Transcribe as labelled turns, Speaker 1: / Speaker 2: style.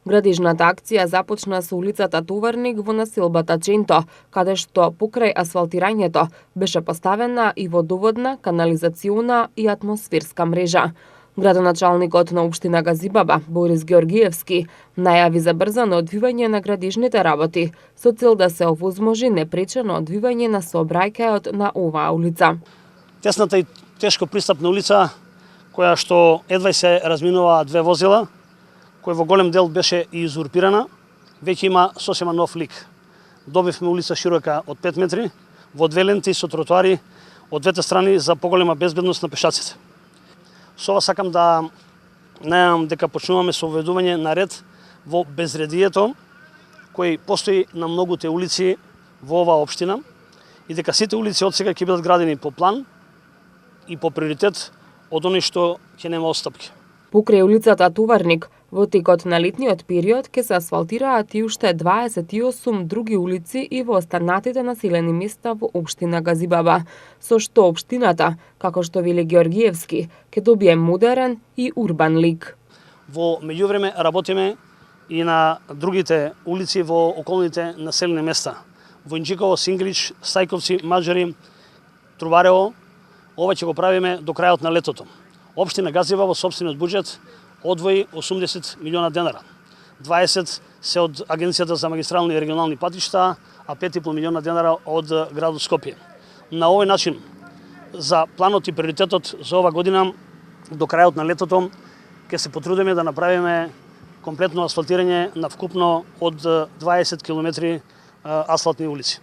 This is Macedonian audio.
Speaker 1: Градижната акција започна со улицата Товарник во населбата Ченто, каде што покрај асфалтирањето беше поставена и водоводна, канализациона и атмосферска мрежа. Градоначалникот на општина Газибаба, Борис Георгиевски, најави забрзано одвивање на градижните работи со цел да се овозможи непречено одвивање на сообраќајот на оваа улица.
Speaker 2: Тесната и тешко пристапна улица, која што едва се разминува две возила, кој во голем дел беше и изурпирана, веќе има сосема нов лик. Добивме улица широка од 5 метри, во две ленти со тротоари од двете страни за поголема безбедност на пешаците. Со ова сакам да најавам дека почнуваме со введување на ред во безредието кој постои на многуте улици во оваа општина и дека сите улици од сега ќе бидат градени по план и по приоритет од оној што ќе нема отстапки.
Speaker 1: Покрај улицата Товарник, во текот на летниот период ќе се асфалтираат и уште 28 други улици и во останатите населени места во општина Газибаба, со што општината, како што вели Георгиевски, ќе добие модерен и урбан лик.
Speaker 2: Во меѓувреме работиме и на другите улици во околните населени места. Во Инџиково, Сингрич, Стајковци, Маџари, Трубарево. Ова ќе го правиме до крајот на летото. Општина Газибаба во сопствениот буџет одвои 80 милиона денара. 20 се од Агенцијата за магистрални и регионални патишта, а 5,5 милиона денара од градот Скопје. На овој начин, за планот и приоритетот за ова година, до крајот на летото, ќе се потрудиме да направиме комплетно асфалтирање на вкупно од 20 километри асфалтни улици.